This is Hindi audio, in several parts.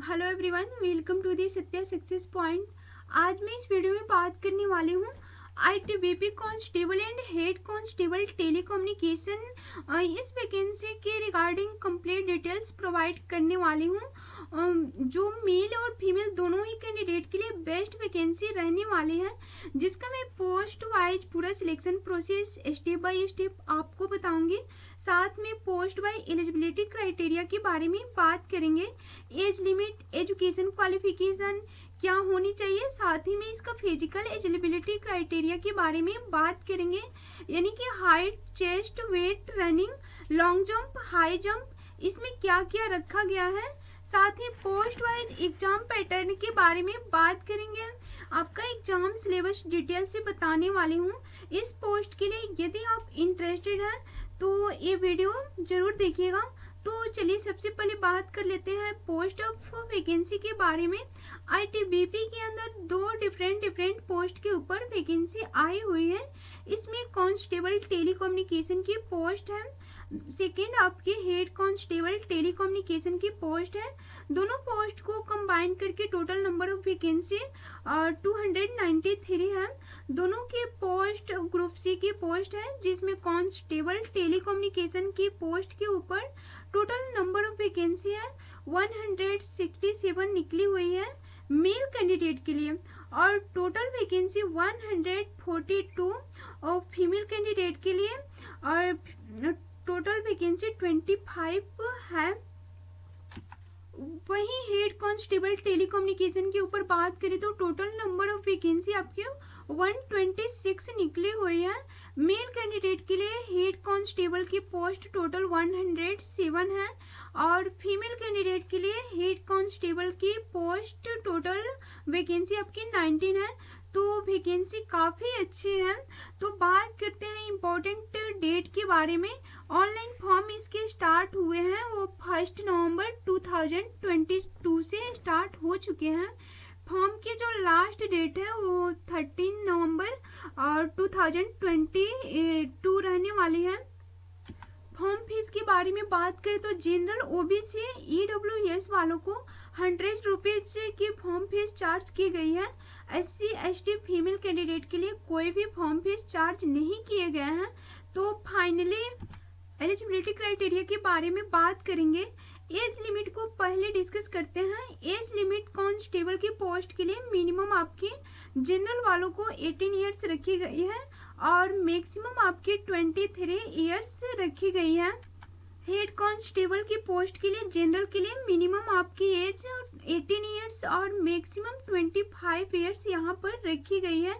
Hello everyone, welcome to the Satya success point. आज मैं इस वीडियो में बात करने वाली हूँ ITBP constable and head constable telecommunication. इस वैकेंसी के रिगार्डिंग कंप्लीट डिटेल्स प्रोवाइड करने वाली हूँ, जो मेल और फीमेल दोनों ही कैंडिडेट के लिए बेस्ट वैकेंसी रहने वाली है, जिसका मैं पोस्ट वाइज पूरा selection process step by step आपको बताऊंगी। साथ में पोस्ट बाय एलिजिबिलिटी क्राइटेरिया के बारे में बात करेंगे। एज लिमिट, एजुकेशन क्वालिफिकेशन क्या होनी चाहिए, साथ ही में इसका फिजिकल एलिजिबिलिटी क्राइटेरिया के बारे में बात करेंगे, यानी कि height, chest, weight, running, long jump, high jump, इसमें क्या क्या रखा गया है। साथ ही पोस्ट वाइज एग्जाम पैटर्न के बारे में बात करेंगे। आपका एग्जाम सिलेबस डिटेल से बताने वाली हूँ। इस पोस्ट के लिए यदि आप इंटरेस्टेड हैं तो ये वीडियो जरूर देखिएगा। तो चलिए सबसे पहले बात कर लेते हैं पोस्ट ऑफ वैकेंसी के बारे में। आईटीबीपी के अंदर दो डिफरेंट पोस्ट के ऊपर वैकेंसी आई हुई है। इसमें कांस्टेबल टेलीकम्युनिकेशन की पोस्ट है, सेकेंड आपके हेड कांस्टेबल टेलीकम्युनिकेशन की पोस्ट है। दोनों पोस्ट को कंबाइन करके टोटल नंबर ऑफ वैकेंसी 293 है। दोनों के पोस्ट ग्रुप सी की पोस्ट है, जिसमें कांस्टेबल टेलीकम्युनिकेशन की पोस्ट के ऊपर टोटल नंबर ऑफ वैकेंसी है 167 निकली हुई है मेल कैंडिडेट के लिए, और टोटल वैकेंसी 142 और फीमेल कैंडिडेट के लिए, और टोटल वैकेंसी 25 है। वहीं हेड कांस्टेबल टेलीकम्युनिकेशन के ऊपर बात करें तो टोटल नंबर ऑफ वैकेंसी आपके 126 निकली हुई है। मेल कैंडिडेट के लिए हेड कांस्टेबल की पोस्ट टोटल 107 है, और फीमेल कैंडिडेट के लिए हेड कांस्टेबल की पोस्ट टोटल वैकेंसी आपकी 19 है। तो वैकेंसी काफी अच्छी है। तो बात करते हैं इम्पोर्टेंट डेट के बारे में। ऑनलाइन फॉर्म इसके स्टार्ट हुए हैं, वो 1 नवंबर 2022 से स्टार्ट हो चुके हैं। फॉर्म की जो लास्ट डेट है वो 13 नवंबर और 2022 रहने वाली है। फॉर्म फीस के बारे में बात करें तो जनरल, ओबीसी, ईडब्ल्यूएस वालों को 100 रुपीज की फॉर्म फीस चार्ज की गई है। SC ST फीमेल कैंडिडेट के लिए कोई भी फॉर्म फीस चार्ज नहीं किए गए हैं। तो फाइनली एलिजिबिलिटी क्राइटेरिया के बारे में बात करेंगे। एज लिमिट को पहले डिस्कस करते हैं। एज लिमिट कांस्टेबल की पोस्ट के लिए मिनिमम आपकी जनरल वालों को 18 इयर्स रखी गई है, और मैक्सिमम आपकी 23 इयर्स रखी गई है। हेड कांस्टेबल की पोस्ट के लिए जनरल के लिए मिनिमम आपकी एज 18 इयर्स और मैक्सिमम 25 इयर्स यहाँ पर रखी गई है।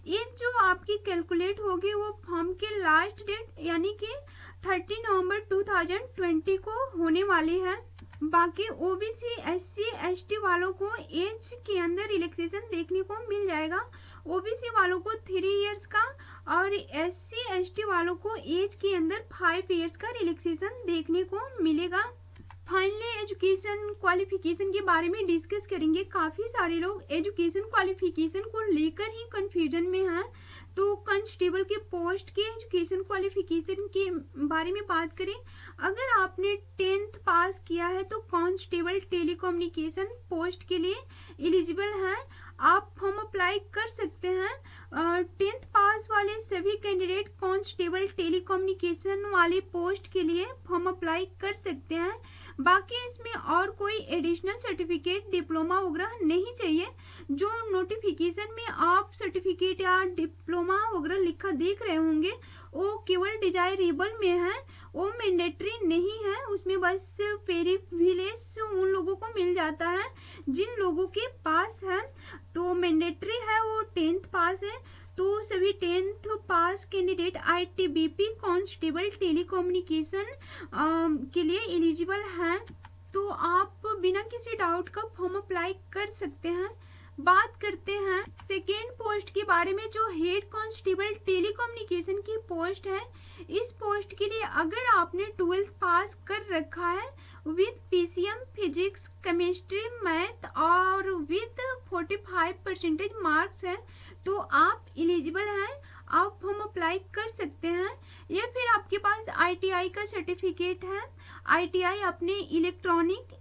एज जो आपकी कैलकुलेट होगी वो फॉर्म के लास्ट डेट यानी कि 30 नवंबर 2020 को होने वाली है। बाकी ओबीसी, SC ST वालों को एज के अंदर रिलैक्सेशन देखने को मिल जाएगा। ओबीसी वालों को 3 इयर्स का और SC ST वालों को एज के अंदर 5 इयर्स का रिलैक्सेशन देखने को मिलेगा। फाइनली एजुकेशन क्वालिफिकेशन के बारे में डिस्कस करेंगे। काफी सारे लोग एजुकेशन क्वालिफिकेशन को लेकर ही कंफ्यूजन में हैं। तो कांस्टेबल के पोस्ट के एजुकेशन क्वालिफिकेशन के बारे में बात करें, अगर आपने 10th पास किया है तो कांस्टेबल टेलीकम्युनिकेशन पोस्ट के लिए एलिजिबल हैं, आप फॉर्म अप्लाई कर सकते हैं। 10th पास वाले सभी कैंडिडेट कांस्टेबल टेलीकम्युनिकेशन वाले पोस्ट के लिए फॉर्म अप्लाई कर सकते हैं। बाकी इसमें और कोई एडिशनल सर्टिफिकेट, डिप्लोमा वगैरह नहीं चाहिए। जो नोटिफिकेशन में आप सर्टिफिकेट या डिप्लोमा वगैरह लिखा देख रहे होंगे वो केवल डिजायरेबल में है, वो मैंडेटरी नहीं है। उसमें बस पेरिविलेज उन लोगों को मिल जाता है जिन लोगों के पास है। तो मैंडेटरी है वो 10th पास है। तो सभी 10th पास कैंडिडेट आईटीबीपी कांस्टेबल टेलीकम्युनिकेशन के लिए एलिजिबल हैं। तो आप बिना किसी डाउट का फॉर्म अप्लाई कर सकते हैं। बात करते हैं सेकेंड पोस्ट के बारे में, जो हेड कांस्टेबल टेलीकम्युनिकेशन की पोस्ट है। इस पोस्ट के लिए अगर आपने 12th पास कर रखा है with PCM, physics, chemistry, math और विद 45% मार्क्स है तो आप एलिजिबल हैं, आप फॉर्म अप्लाई कर सकते हैं। या फिर आपके पास ITI का सर्टिफिकेट है, ITI अपने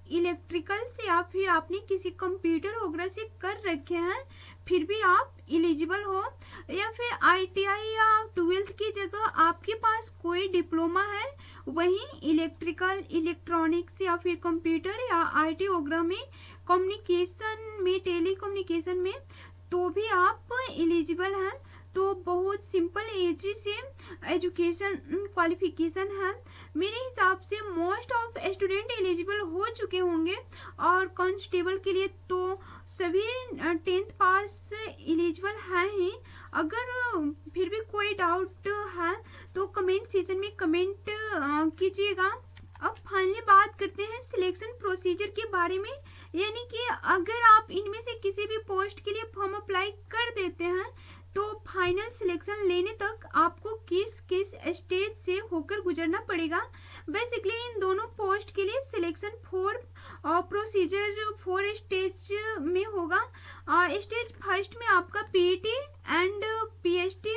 इलेक्ट्रिकल से या फिर आपने किसी कंप्यूटर वगैरह से कर रखे हैं फिर भी आप एलिजिबल हो, या फिर ITI या 12th की जगह आपके पास कोई डिप्लोमा है वहीं इलेक्ट्रिकल इलेक्ट्रॉनिक्स या फिर कंप्यूटर या IT वगैरह में कम्युनिकेशन में टेलीकम्युनिकेशन में तो भी आप एलिजिबल हैं। तो बहुत सिंपल एज से एजुकेशन क्वालिफिकेशन है। मेरे हिसाब से मोस्ट ऑफ स्टूडेंट एलिजिबल हो चुके होंगे और कांस्टेबल के लिए तो सभी 10th पास एलिजिबल हैं ही। अगर फिर भी कोई डाउट है तो कमेंट सेशन में कमेंट कीजिएगा। अब फाइनली बात करते हैं सिलेक्शन प्रोसीजर के बारे में, यानी कि अगर आप इनमें से किसी भी पोस्ट के लिए फॉर्म अप्लाई कर देते हैं तो फाइनल सिलेक्शन लेने तक आपको किस किस स्टेज से होकर गुजरना पड़ेगा। बेसिकली इन दोनों पोस्ट के लिए सिलेक्शन प्रोसीजर 4 स्टेज में होगा। स्टेज फर्स्ट में आपका PET एंड PST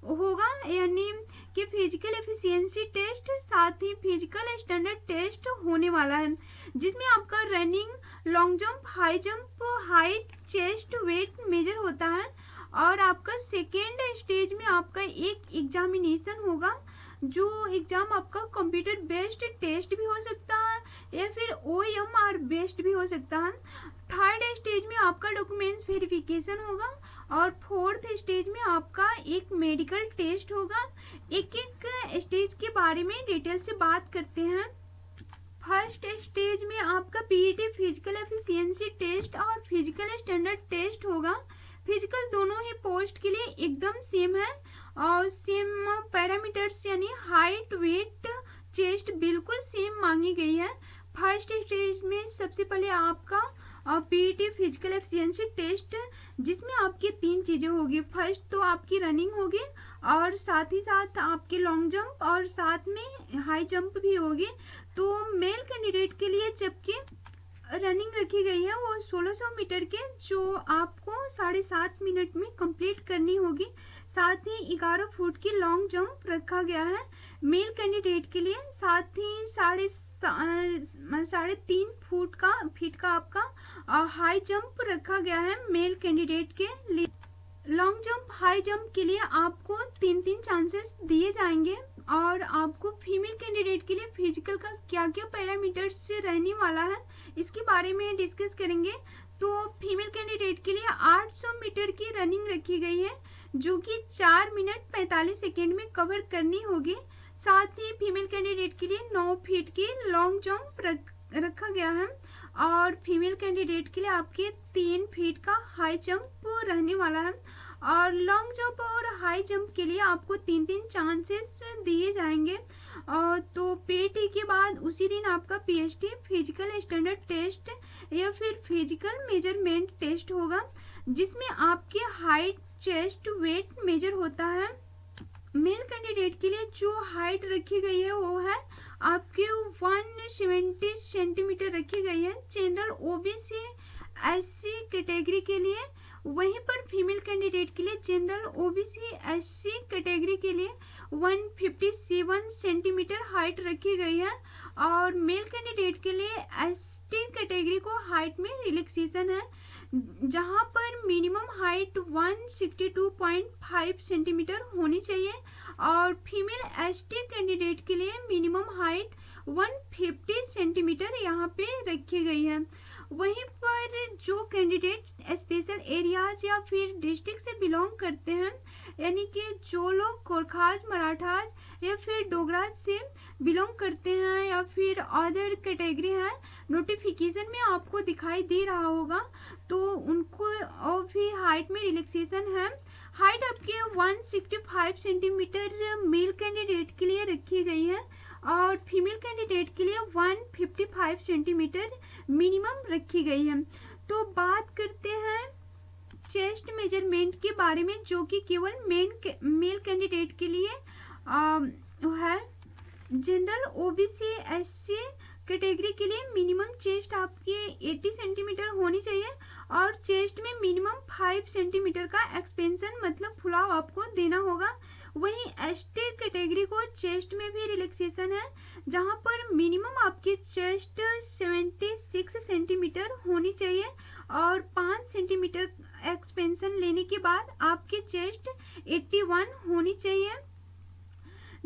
होगा, यानी कि फिजिकल एफिशिएंसी टेस्ट, साथ ही फिजिकल स्टैंडर्ड टेस्ट होने वाला है, जिसमें आपका running, long jump, high jump, height, chest, weight measure होता है। और आपका सेकेंड स्टेज में आपका एक एग्जामिनेशन होगा, जो एग्जाम आपका कंप्यूटर बेस्ड टेस्ट भी हो सकता है या फिर OMR बेस्ड भी हो सकता है। थर्ड स्टेज में आपका डॉक्यूमेंट्स वेरिफिकेशन होगा और फोर्थ स्टेज में आपका एक मेडिकल टेस्ट होगा। एक एक स्टेज के बारे में डिटेल से बात करते हैं। फर्स्ट स्टेज में आपका PET फिजिकल एफिशिएंसी टेस्ट और फिजिकल स्टैंडर्ड टेस्ट होगा। फिजिकल दोनों ही पोस्ट के लिए एकदम सेम है और सेम पैरामीटर्स यानी हाइट, वेट, चेस्ट बिल्कुल सेम मांगी गई है। फर्स्ट स्टेज में सबसे पहले आपका PET फिजिकल एफिशिएंसी टेस्ट, जिसमें आपकी 3 चीजें होगी। फर्स्ट तो आपकी रनिंग होगी और साथ ही साथ आपके लॉन्ग जंप और साथ में हाई जंप भी होगी। तो मेल कैंडिडेट के लिए जबकि रनिंग रखी गई है वो 1600 मीटर के, जो आपको 7.5 मिनट में कंप्लीट करनी होगी। साथ ही 11 फुट की लॉन्ग जंप रखा गया है मेल कैंडिडेट के लिए। साथ ही 3.5 फीट का आपका हाई जंप रखा गया है मेल कैंडिडेट के लिए। लॉन्ग जंप, हाई जंप के लिए आपको 3 चांसेस दिए जाएंगे। और आपको फीमेल कैंडिडेट के लिए फिजिकल का क्या क्या पैरामीटर्स से रहने वाला है इसके बारे में डिस्कस करेंगे। तो फीमेल कैंडिडेट के लिए 800 मीटर की रनिंग रखी गई है, जो कि 4 मिनट 45 सेकेंड में कवर करनी होगी। साथ ही फीमेल कैंडिडेट के लिए 9 फीट की लॉन्ग जंप रखा गया है और फीमेल कैंडिडेट के लिए आपके 3 फीट का हाई जंप रहने वाला है। और लॉन्ग जंप और हाई जंप के लिए आपको 3 चांसेस दिए जाएंगे। और तो PET के बाद उसी दिन आपका PST फिजिकल स्टैंडर्ड टेस्ट या फिर फिजिकल मेजरमेंट टेस्ट होगा, जिसमें आपके हाइट, चेस्ट, वेट मेजर होता है। मेल कैंडिडेट के लिए जो हाइट रखी गई है वो है आपके 170 सेंटीमीटर रखी गई है जनरल OBC SC कैटेगरी के लिए। वहीं पर फीमेल कैंडिडेट के लिए जनरल OBC SC कैटेगरी के लिए 157 सेंटीमीटर हाइट रखी गई है। और मेल कैंडिडेट के लिए ST कैटेगरी को हाइट में रिलैक्सेशन है, जहां पर मिनिमम हाइट 162.5 सेंटीमीटर होनी चाहिए और फीमेल ST कैंडिडेट के लिए मिनिमम हाइट 150 सेंटीमीटर यहाँ पे रखी गई है। वहीं पर जो कैंडिडेट स्पेशल एरियाज या फिर डिस्ट्रिक्ट से बिलोंग करते हैं, यानी कि जो लोग गोरखाज, मराठाज या फिर डोगराज से बिलोंग करते हैं या फिर अदर कैटेगरी है, नोटिफिकेशन में आपको दिखाई दे रहा होगा, तो उनको और भी हाइट में रिलैक्सेशन है। हाइट आपके 165 सेंटीमीटर मेल कैंडिडेट के लिए रखी गई है और फीमेल कैंडिडेट के लिए 155 सेंटीमीटर मिनिमम रखी गई है। तो बात करते हैं चेस्ट मेजरमेंट के बारे में, जो कि केवल मेल कैंडिडेट के लिए है। जनरल OBC SC कैटेगरी के लिए मिनिमम चेस्ट आपकी 80 सेंटीमीटर होनी चाहिए और चेस्ट में मिनिमम 5 सेंटीमीटर का एक्सपेंशन मतलब फुलाव आपको देना होगा। वहीं ST कैटेगरी को चेस्ट में भी रिलैक्सेशन है, जहाँ पर मिनिमम आपकी चेस्ट 76 सेंटीमीटर होनी चाहिए और 5 सेंटीमीटर एक्सपेंशन लेने के बाद आपकी चेस्ट 81 होनी चाहिए।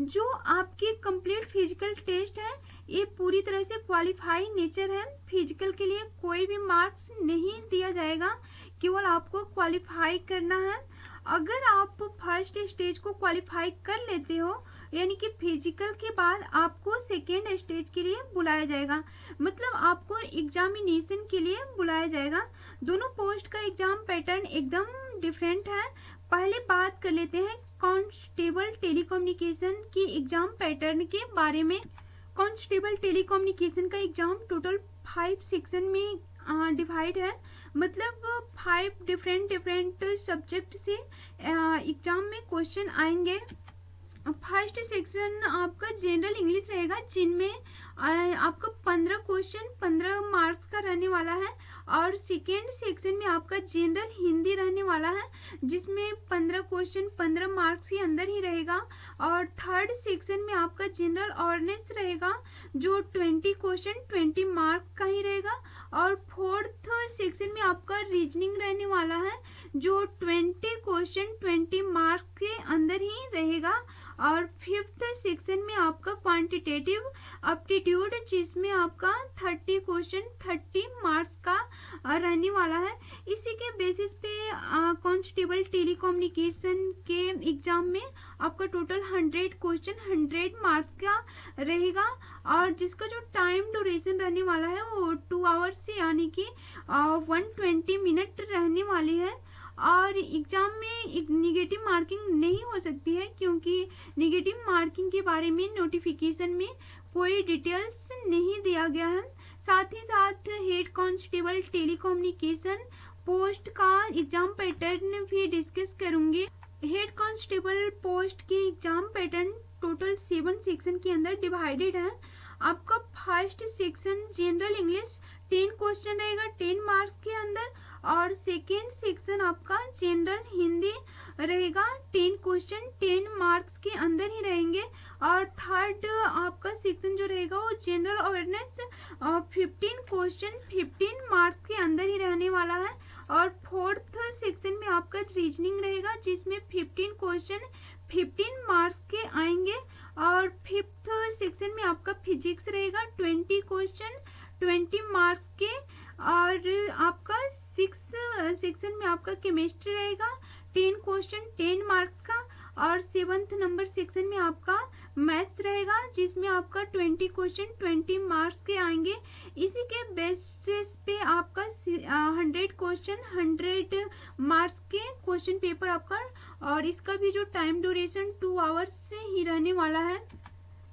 जो आपकी कंप्लीट फिजिकल टेस्ट है ये पूरी तरह से क्वालिफाई नेचर है। फिजिकल के लिए कोई भी मार्क्स नहीं दिया जाएगा, केवल आपको क्वालिफाई करना है। अगर आप फर्स्ट स्टेज को क्वालिफाई कर लेते हो यानी कि फिजिकल के बाद आपको सेकेंड स्टेज के लिए बुलाया जाएगा, मतलब आपको एग्जामिनेशन के लिए बुलाया जाएगा। दोनों पोस्ट का एग्जाम पैटर्न एकदम डिफरेंट है। पहले बात कर लेते हैं कांस्टेबल टेलीकम्युनिकेशन की एग्जाम पैटर्न के बारे में। कांस्टेबल टेलीकम्युनिकेशन का एग्जाम टोटल 5 सेक्शन में डिवाइड है, मतलब 5 डिफरेंट सब्जेक्ट से एग्जाम में क्वेश्चन आएंगे। फर्स्ट सेक्शन आपका जनरल इंग्लिश रहेगा, जिनमें आपका 15 क्वेश्चन 15 मार्क्स का रहने वाला है। और सेकेंड सेक्शन में आपका जनरल हिंदी रहने वाला है, जिसमें 15 क्वेश्चन 15 मार्क्स के अंदर ही रहेगा। और थर्ड सेक्शन में आपका जनरल अवेयरनेस रहेगा, जो 20 क्वेश्चन 20 मार्क्स का ही रहेगा। और फोर्थ सेक्शन में आपका रीजनिंग रहने वाला है, जो 20 क्वेश्चन 20 मार्क्स के अंदर ही रहेगा। और फिफ्थ सेक्शन में आपका क्वांटिटेटिव एप्टीट्यूड, जिसमें आपका 30 क्वेश्चन 30 मार्क्स का रहने वाला है। इसी के बेसिस पे कांस्टेबल टेलीकम्युनिकेशन के एग्जाम में आपका टोटल 100 क्वेश्चन 100 मार्क्स का रहेगा। और जिसका जो टाइम ड्यूरेशन रहने वाला है वो 2 आवर्स से यानी कि 120 मिनट रहने वाली है। और एग्जाम में निगेटिव मार्किंग नहीं हो सकती है, क्योंकि निगेटिव मार्किंग के बारे में नोटिफिकेशन में कोई डिटेल्स नहीं दिया गया है। साथ ही साथ हेड कांस्टेबल टेलीकम्युनिकेशन पोस्ट का एग्जाम पैटर्न भी डिस्कस करूंगी। हेड कांस्टेबल पोस्ट के एग्जाम पैटर्न टोटल 7 सेक्शन के अंदर डिवाइडेड है। आपका first section general English 10 question रहेगा 10 मार्क्स के अंदर। और सेकेंड सेक्शन आपका जनरल हिंदी रहेगा 10 क्वेश्चन 10 मार्क्स के अंदर ही रहेंगे। और थर्ड आपका सेक्शन जो रहेगा वो जनरल अवेयरनेस 15 क्वेश्चन 15 मार्क्स के अंदर ही रहने वाला है। और फोर्थ सेक्शन में आपका रीजनिंग रहेगा, जिसमें 15 क्वेश्चन 15 मार्क्स के आएंगे। और फिफ्थ सेक्शन में आपका फिजिक्स रहेगा 20 क्वेश्चन 20 मार्क्स के। और आपका 6 सेक्शन में आपका केमिस्ट्री रहेगा 10 क्वेश्चन 10 मार्क्स का। और 7th नंबर सेक्शन में आपका मैथ रहेगा, जिसमें आपका 20 क्वेश्चन 20 मार्क्स के आएंगे। इसी के बेसिस पे आपका 100 क्वेश्चन 100 मार्क्स के क्वेश्चन पेपर आपका, और इसका भी जो टाइम ड्यूरेशन 2 आवर्स से ही रहने वाला है।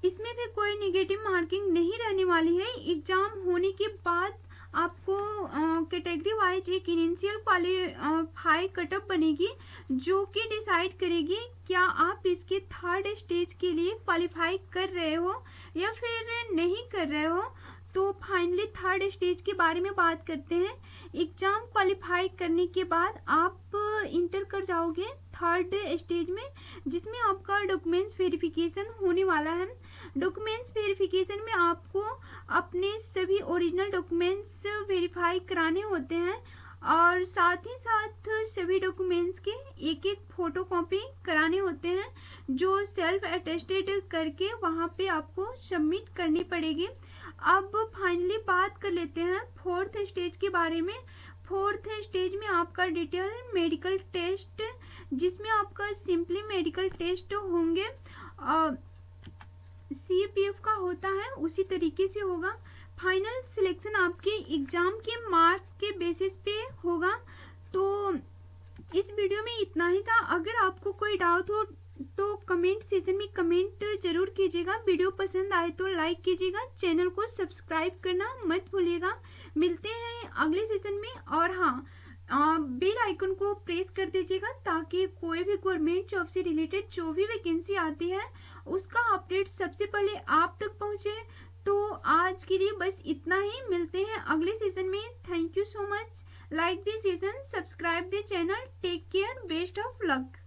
इसमें भी कोई नेगेटिव मार्किंग नहीं रहने वाली है। एग्जाम होने के बाद आपको कैटेगरी वाइज एक इनिशियल क्वालिफाई कटअप बनेगी, जो कि डिसाइड करेगी क्या आप इसके थर्ड स्टेज के लिए क्वालिफाई कर रहे हो या फिर नहीं कर रहे हो। तो फाइनली थर्ड स्टेज के बारे में बात करते हैं। एग्जाम क्वालिफाई करने के बाद आप इंटर कर जाओगे थर्ड स्टेज में, जिसमें आपका डॉक्यूमेंट्स वेरिफिकेशन होने वाला है। डॉक्यूमेंट्स वेरिफिकेशन में आपको अपने सभी ओरिजिनल डॉक्यूमेंट्स वेरीफाई कराने होते हैं, और साथ ही साथ सभी डॉक्यूमेंट्स के एक एक फोटोकॉपी कराने होते हैं, जो सेल्फ अटेस्टेड करके वहाँ पे आपको सबमिट करनी पड़ेगी। अब फाइनली बात कर लेते हैं फोर्थ स्टेज के बारे में। फोर्थ स्टेज में आपका डिटेल मेडिकल टेस्ट, जिसमें आपका सिंपली मेडिकल टेस्ट होंगे, CPF का होता है उसी तरीके से होगा। फाइनल सिलेक्शन आपके एग्जाम के मार्क्स के बेसिस पे होगा। तो इस वीडियो में इतना ही था। अगर आपको कोई डाउट हो तो कमेंट सेक्शन में कमेंट जरूर कीजिएगा। वीडियो पसंद आए तो लाइक कीजिएगा, चैनल को सब्सक्राइब करना मत भूलिएगा। मिलते हैं अगले सेशन में। और हाँ, बेल आइकन को प्रेस कर दीजिएगा, ताकि कोई भी गवर्नमेंट जॉब से रिलेटेड जो भी वैकेंसी आती है उसका अपडेट सबसे पहले आप तक पहुंचे। तो आज के लिए बस इतना ही। मिलते हैं अगले सेशन में। Thank you so much. Like the session, subscribe the channel. Take care, best of luck.